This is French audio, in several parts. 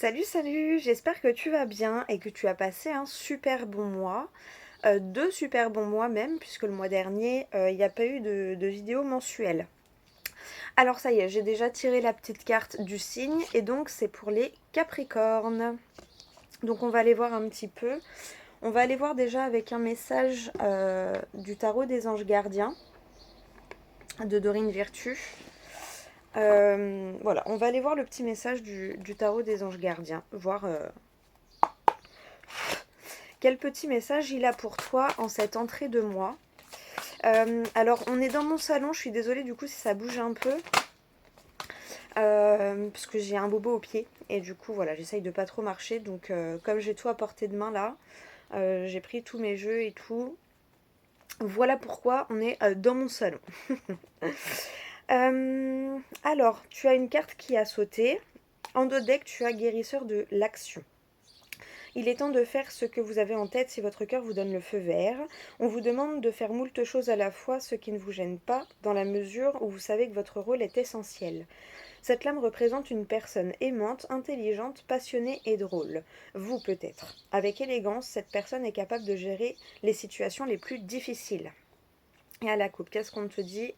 Salut, salut, j'espère que tu vas bien et que tu as passé un super bon mois. Deux super bons mois même, puisque le mois dernier, il n'y a pas eu de vidéo mensuelle. Alors ça y est, j'ai déjà tiré la petite carte du signe et donc c'est pour les Capricornes. Donc on va aller voir un petit peu. On va aller voir déjà avec un message du tarot des anges gardiens de Dorine Virtue. Voilà, on va aller voir le petit message du tarot des anges gardiens, voir quel petit message il a pour toi en cette entrée de mois. Alors, on est dans mon salon, je suis désolée du coup si ça bouge un peu. Parce que j'ai un bobo au pied. Et du coup, voilà, j'essaye de pas trop marcher. Donc, comme j'ai tout à portée de main là, j'ai pris tous mes jeux et tout. Voilà pourquoi on est dans mon salon. Alors, tu as une carte qui a sauté. En dos deck, tu as guérisseur de l'action. Il est temps de faire ce que vous avez en tête si votre cœur vous donne le feu vert. On vous demande de faire moult choses à la fois, ce qui ne vous gêne pas, dans la mesure où vous savez que votre rôle est essentiel. Cette lame représente une personne aimante, intelligente, passionnée et drôle. Vous peut-être. Avec élégance, cette personne est capable de gérer les situations les plus difficiles. Et à la coupe, qu'est-ce qu'on te dit?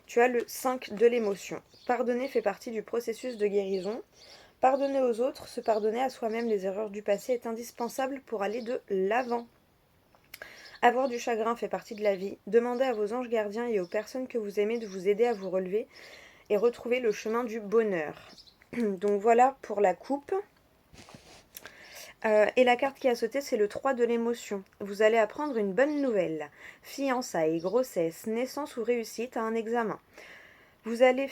Tu as le 5 de l'émotion. Pardonner fait partie du processus de guérison. Pardonner aux autres, se pardonner à soi-même les erreurs du passé est indispensable pour aller de l'avant. Avoir du chagrin fait partie de la vie. Demandez à vos anges gardiens et aux personnes que vous aimez de vous aider à vous relever et retrouver le chemin du bonheur. Donc voilà pour la coupe. Et la carte qui a sauté, c'est le 3 de l'émotion. Vous allez apprendre une bonne nouvelle. Fiançailles, grossesse, naissance ou réussite à un examen. Vous allez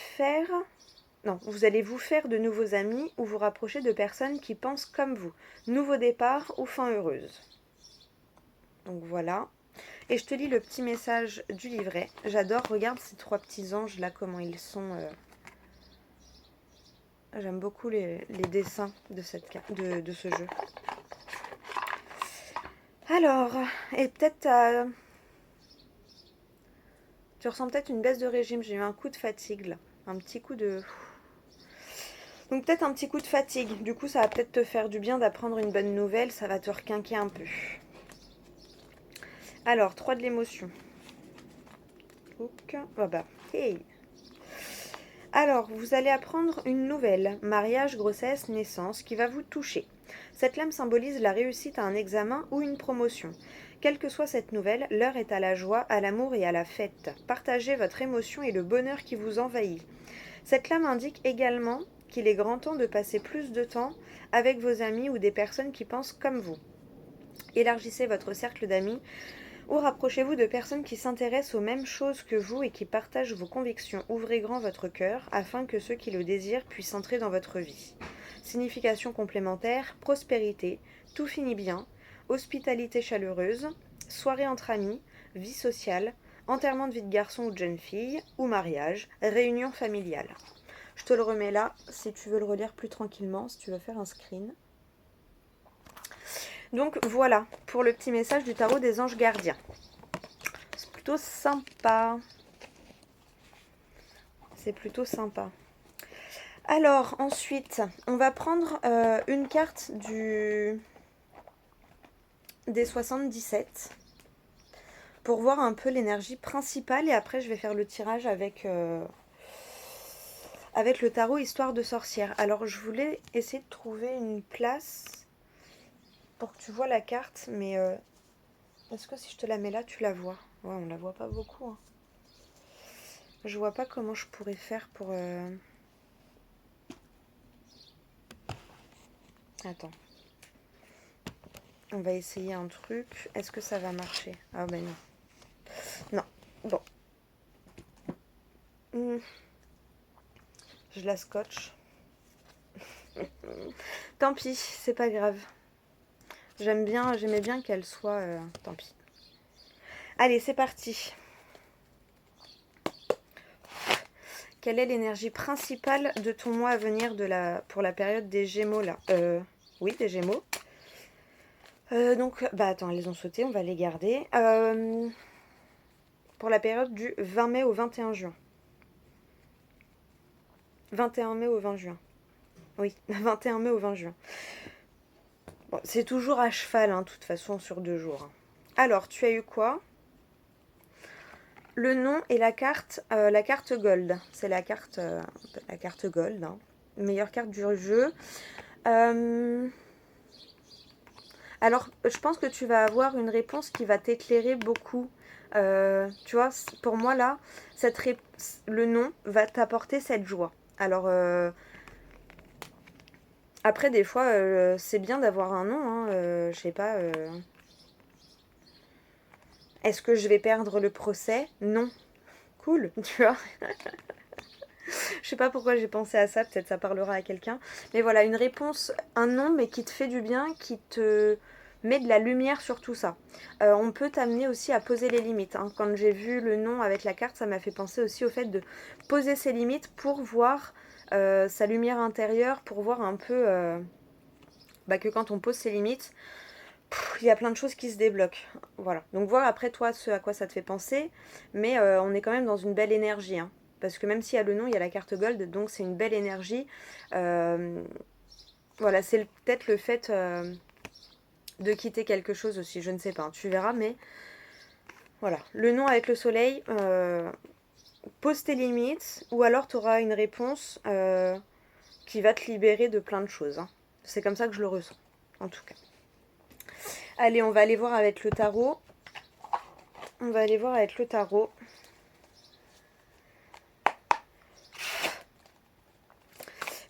vous faire de nouveaux amis ou vous rapprocher de personnes qui pensent comme vous. Nouveau départ ou fin heureuse. Donc voilà. Et je te lis le petit message du livret. J'adore, regarde ces trois petits anges là, comment ils sont. J'aime beaucoup les dessins de ce jeu. Alors, et peut-être tu ressens peut-être une baisse de régime. J'ai eu un coup de fatigue là. Un petit coup de... Donc peut-être un petit coup de fatigue. Du coup, ça va peut-être te faire du bien d'apprendre une bonne nouvelle. Ça va te requinquer un peu. Alors, 3 de l'émotion. Oh bah, hey. Alors, vous allez apprendre une nouvelle, mariage, grossesse, naissance, qui va vous toucher. Cette lame symbolise la réussite à un examen ou une promotion. Quelle que soit cette nouvelle, l'heure est à la joie, à l'amour et à la fête. Partagez votre émotion et le bonheur qui vous envahit. Cette lame indique également qu'il est grand temps de passer plus de temps avec vos amis ou des personnes qui pensent comme vous. Élargissez votre cercle d'amis ou rapprochez-vous de personnes qui s'intéressent aux mêmes choses que vous et qui partagent vos convictions. Ouvrez grand votre cœur afin que ceux qui le désirent puissent entrer dans votre vie. Signification complémentaire, prospérité, tout finit bien, hospitalité chaleureuse, soirée entre amis, vie sociale, enterrement de vie de garçon ou de jeune fille, ou mariage, réunion familiale. Je te le remets là si tu veux le relire plus tranquillement, si tu veux faire un screen. Donc voilà pour le petit message du tarot des anges gardiens. C'est plutôt sympa. C'est plutôt sympa. Alors ensuite, on va prendre une carte des 77 pour voir un peu l'énergie principale et après je vais faire le tirage avec le tarot Histoire de sorcière. Alors je voulais essayer de trouver une place pour que tu vois la carte, mais est-ce que si je te la mets là, tu la vois? Ouais, on la voit pas beaucoup. Hein. Je vois pas comment je pourrais faire pour... Attends. On va essayer un truc. Est-ce que ça va marcher? Ah ben non. Non. Bon. Je la scotche. Tant pis, c'est pas grave. J'aimais bien qu'elle soit... tant pis. Allez, c'est parti. Quelle est l'énergie principale de ton mois à venir pour la période des Gémeaux là? Oui, des Gémeaux. Donc, bah attends, elles ont sauté, on va les garder. Pour la période du 20 mai au 21 juin. 21 mai au 20 juin. Oui, 21 mai au 20 juin. Bon, c'est toujours à cheval, hein, de toute façon, sur 2 jours. Hein. Alors, tu as eu quoi? Le nom et la carte gold. C'est la carte gold, hein. Meilleure carte du jeu. Euh, Alors, je pense que tu vas avoir une réponse qui va t'éclairer beaucoup. Tu vois, pour moi là, le nom va t'apporter cette joie. Alors, après, des fois, c'est bien d'avoir un nom. Hein, je sais pas. Est-ce que je vais perdre le procès? Non. Cool, tu vois. Je sais pas pourquoi j'ai pensé à ça. Peut-être ça parlera à quelqu'un. Mais voilà, une réponse, un nom, mais qui te fait du bien, qui te met de la lumière sur tout ça. On peut t'amener aussi à poser les limites. Hein. Quand j'ai vu le nom avec la carte, ça m'a fait penser aussi au fait de poser ses limites pour voir sa lumière intérieure, pour voir un peu que quand on pose ses limites, il y a plein de choses qui se débloquent. Voilà. Donc voir après toi ce à quoi ça te fait penser, mais on est quand même dans une belle énergie. Hein. Parce que même s'il y a le nom, il y a la carte gold, donc c'est une belle énergie. Voilà, c'est peut-être le fait de quitter quelque chose aussi, je ne sais pas, hein, tu verras, mais voilà. Le nom avec le soleil, pose tes limites, ou alors tu auras une réponse qui va te libérer de plein de choses. Hein. C'est comme ça que je le ressens, en tout cas. Allez, on va aller voir avec le tarot. On va aller voir avec le tarot.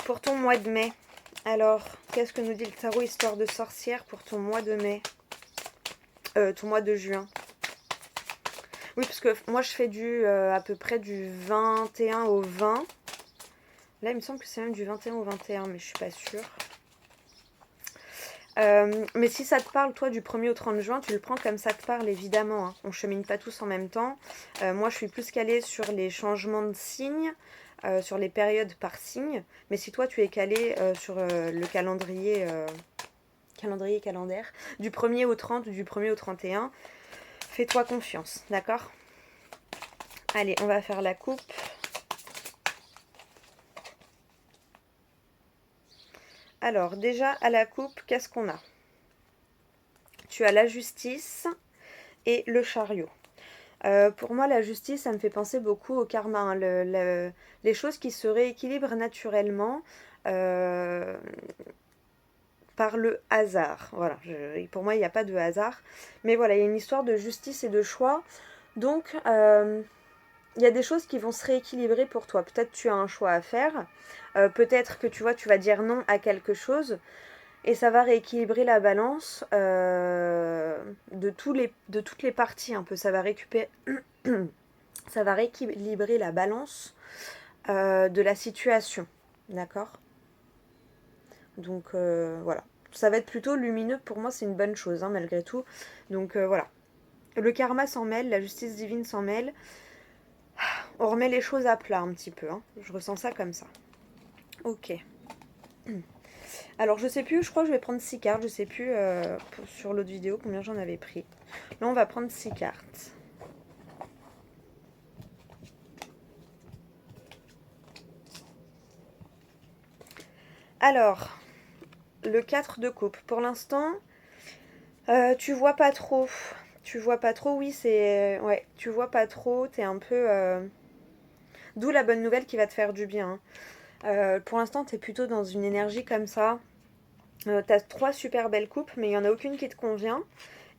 Pour ton mois de mai. Alors, qu'est-ce que nous dit le tarot histoire de sorcière pour ton mois de mai? Ton mois de juin. Oui, parce que moi, je fais à peu près du 21 au 20. Là, il me semble que c'est même du 21 au 21, mais je suis pas sûre. Mais si ça te parle, toi, du 1er au 30 juin, tu le prends comme ça te parle, évidemment. Hein. On chemine pas tous en même temps. Moi, je suis plus calée sur les changements de signes, sur les périodes par signe. Mais si toi, tu es calée sur le calendaire, du 1er au 30 ou du 1er au 31, fais-toi confiance, d'accord? Allez, on va faire la coupe. Alors, déjà, à la coupe, qu'est-ce qu'on a? Tu as la justice et le chariot. Pour moi, la justice, ça me fait penser beaucoup au karma. Hein, les choses qui se rééquilibrent naturellement par le hasard. Voilà, pour moi, il n'y a pas de hasard. Mais voilà, il y a une histoire de justice et de choix. Donc, il y a des choses qui vont se rééquilibrer pour toi. Peut-être tu as un choix à faire. Peut-être que tu vois, tu vas dire non à quelque chose. Et ça va rééquilibrer la balance de toutes les parties un peu. Ça va rééquilibrer la balance de la situation. D'accord? Donc voilà. Ça va être plutôt lumineux. Pour moi, c'est une bonne chose, hein, malgré tout. Donc voilà. Le karma s'en mêle, la justice divine s'en mêle. On remet les choses à plat un petit peu. Hein. Je ressens ça comme ça. Ok. Alors je sais plus, je crois que je vais prendre 6 cartes. Je sais plus sur l'autre vidéo combien j'en avais pris. Là on va prendre 6 cartes. Alors, le 4 de coupe. Pour l'instant, tu vois pas trop. Tu vois pas trop, oui, c'est... Ouais, tu vois pas trop, t'es un peu... D'où la bonne nouvelle qui va te faire du bien. Hein. Pour l'instant, t'es plutôt dans une énergie comme ça. T'as 3 super belles coupes, mais il n'y en a aucune qui te convient.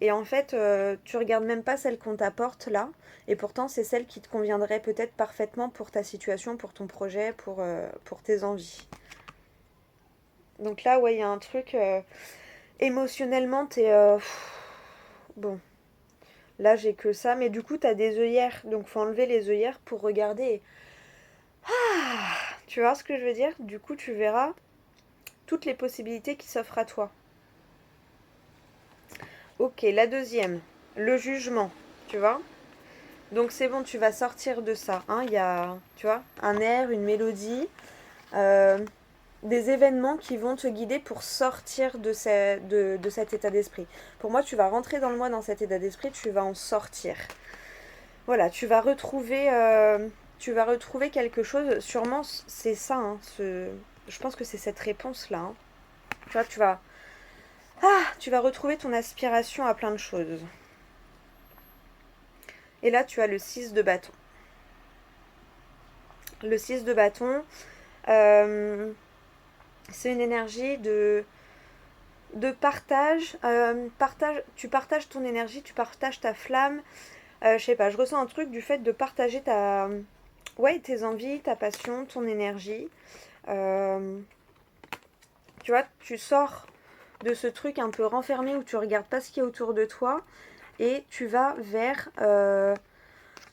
Et en fait, tu regardes même pas celle qu'on t'apporte là. Et pourtant, c'est celle qui te conviendrait peut-être parfaitement pour ta situation, pour ton projet, pour tes envies. Donc là, ouais, il y a un truc... émotionnellement, t'es... bon, là, j'ai que ça. Mais du coup, t'as des œillères. Donc, faut enlever les œillères pour regarder. Ah, tu vois ce que je veux dire? Du coup, tu verras toutes les possibilités qui s'offrent à toi. Ok, la deuxième, le jugement, tu vois. Donc c'est bon, tu vas sortir de ça. Hein. Il y a, tu vois, un air, une mélodie, euh, des événements qui vont te guider pour sortir de cet état d'esprit. Pour moi, tu vas rentrer dans le mois dans cet état d'esprit, tu vas en sortir. Voilà, tu vas retrouver quelque chose. Sûrement, c'est ça, hein, Je pense que c'est cette réponse-là. Hein. Tu vois, tu vas retrouver ton aspiration à plein de choses. Et là, tu as le 6 de bâton. Le 6 de bâton, c'est une énergie de partage, tu partages ton énergie, tu partages ta flamme. Je sais pas, je ressens un truc du fait de partager tes envies, ta passion, ton énergie. Tu vois, tu sors de ce truc un peu renfermé où tu regardes pas ce qu'il y a autour de toi et tu vas vers...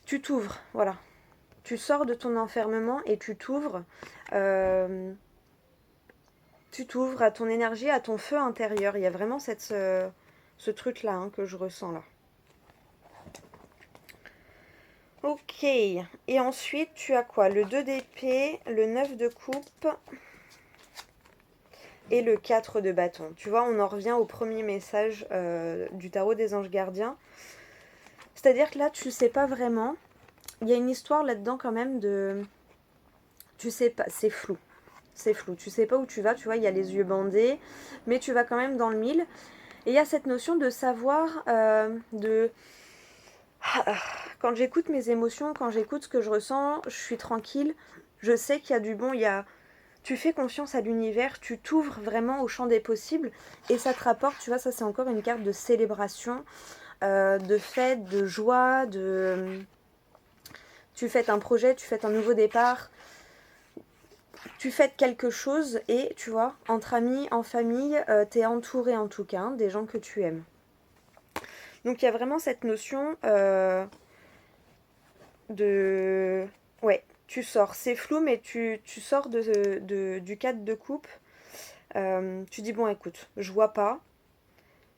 tu t'ouvres, voilà. Tu sors de ton enfermement et tu t'ouvres. Tu t'ouvres à ton énergie, à ton feu intérieur. Il y a vraiment ce truc-là hein, que je ressens là. Ok. Et ensuite, tu as quoi? Le 2 d'épée, le 9 de coupe et le 4 de bâton. Tu vois, on en revient au premier message du tarot des anges gardiens. C'est-à-dire que là, tu sais pas vraiment. Il y a une histoire là-dedans quand même de... Tu sais pas, c'est flou. C'est flou. Tu sais pas où tu vas, tu vois, il y a les yeux bandés, mais tu vas quand même dans le mille. Et il y a cette notion de savoir, quand j'écoute mes émotions, quand j'écoute ce que je ressens, je suis tranquille. Je sais qu'il y a du bon, tu fais confiance à l'univers, tu t'ouvres vraiment au champ des possibles et ça te rapporte, tu vois, ça c'est encore une carte de célébration, de fête, de joie, tu fêtes un projet, tu fêtes un nouveau départ, tu fêtes quelque chose et tu vois, entre amis, en famille, t'es entouré en tout cas, hein, des gens que tu aimes. Donc il y a vraiment cette notion de... Ouais, tu sors. C'est flou, mais tu sors du 4 de coupe. Tu dis, bon, écoute, je vois pas,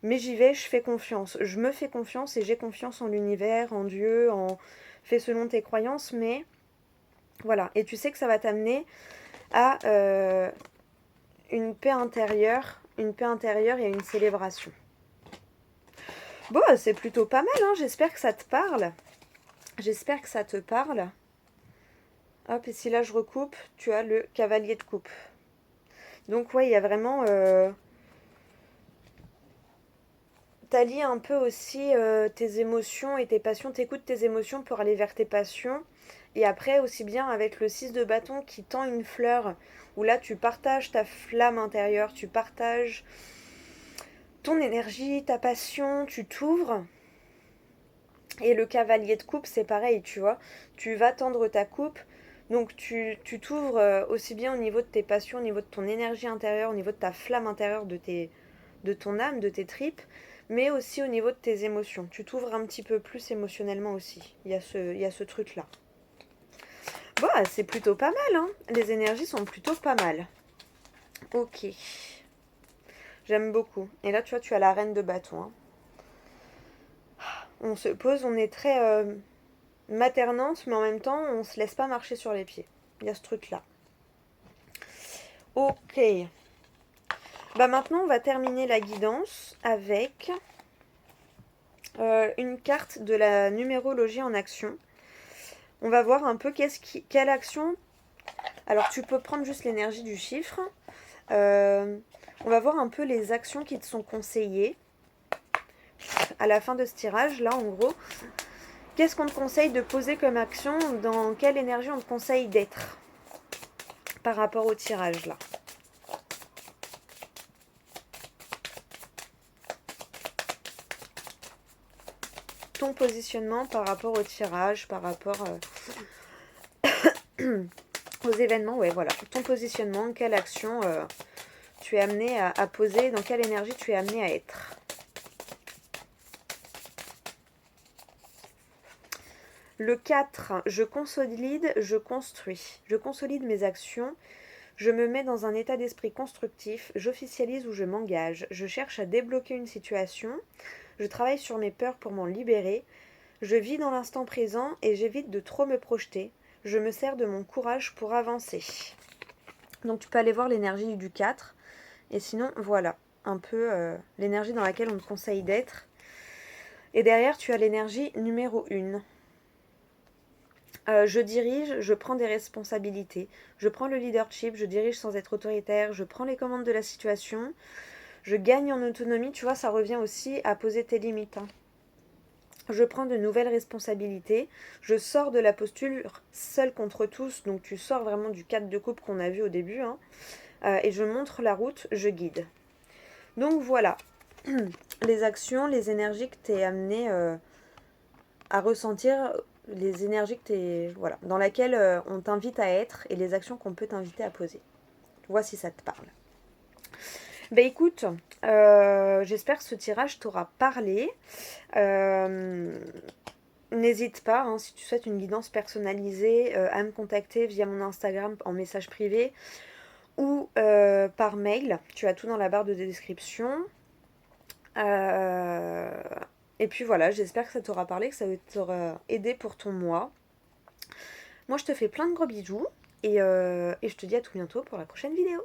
mais j'y vais, je fais confiance. Je me fais confiance et j'ai confiance en l'univers, en Dieu, fais selon tes croyances, mais voilà. Et tu sais que ça va t'amener à une paix intérieure et à une célébration. Bon, c'est plutôt pas mal, hein. J'espère que ça te parle. J'espère que ça te parle. Hop, et si là je recoupe, tu as le cavalier de coupe. Donc ouais, il y a vraiment... T'allies un peu aussi tes émotions et tes passions. T'écoutes tes émotions pour aller vers tes passions. Et après, aussi bien avec le 6 de bâton qui tend une fleur, où là tu partages ta flamme intérieure, tu partages ton énergie, ta passion, tu t'ouvres. Et le cavalier de coupe, c'est pareil, tu vois. Tu vas tendre ta coupe. Donc tu t'ouvres aussi bien au niveau de tes passions, au niveau de ton énergie intérieure, au niveau de ta flamme intérieure, de ton âme, de tes tripes, mais aussi au niveau de tes émotions. Tu t'ouvres un petit peu plus émotionnellement aussi. Il y a ce truc-là. Bon, c'est plutôt pas mal, hein. Les énergies sont plutôt pas mal. Ok. J'aime beaucoup. Et là, tu vois, tu as la reine de bâton. Hein. On se pose, on est très maternante, mais en même temps, on se laisse pas marcher sur les pieds. Il y a ce truc-là. Ok. Bah maintenant, on va terminer la guidance avec une carte de la numérologie en action. On va voir un peu quelle action... Alors, tu peux prendre juste l'énergie du chiffre. On va voir un peu les actions qui te sont conseillées à la fin de ce tirage. Là, en gros, qu'est-ce qu'on te conseille de poser comme action? Dans quelle énergie on te conseille d'être par rapport au tirage, là? Ton positionnement par rapport au tirage, par rapport aux événements, ouais, voilà. Ton positionnement, quelle action tu es amené à poser, dans quelle énergie tu es amené à être. Le 4, je consolide, je construis. Je consolide mes actions, je me mets dans un état d'esprit constructif, j'officialise ou je m'engage, je cherche à débloquer une situation, je travaille sur mes peurs pour m'en libérer, je vis dans l'instant présent et j'évite de trop me projeter, je me sers de mon courage pour avancer. Donc tu peux aller voir l'énergie du 4, et sinon voilà, un peu l'énergie dans laquelle on te conseille d'être. Et derrière tu as l'énergie numéro 1. Je dirige, je prends des responsabilités, je prends le leadership, je dirige sans être autoritaire, je prends les commandes de la situation, je gagne en autonomie, tu vois, ça revient aussi à poser tes limites, hein. Je prends de nouvelles responsabilités, je sors de la posture seule contre tous, donc tu sors vraiment du cadre de couple qu'on a vu au début, hein, et je montre la route, je guide. Donc voilà, les actions, les énergies que tu es amené à ressentir, les énergies que t'es, voilà, dans laquelle on t'invite à être et les actions qu'on peut t'inviter à poser. Vois si ça te parle. Bah écoute, j'espère que ce tirage t'aura parlé. Euh, N'hésite pas, hein, si tu souhaites une guidance personnalisée, à me contacter via mon Instagram en message privé ou par mail. Tu as tout dans la barre de description. Euh, et puis voilà, j'espère que ça t'aura parlé, que ça t'aura aidé pour ton mois. Moi, je te fais plein de gros bisous et je te dis à tout bientôt pour la prochaine vidéo.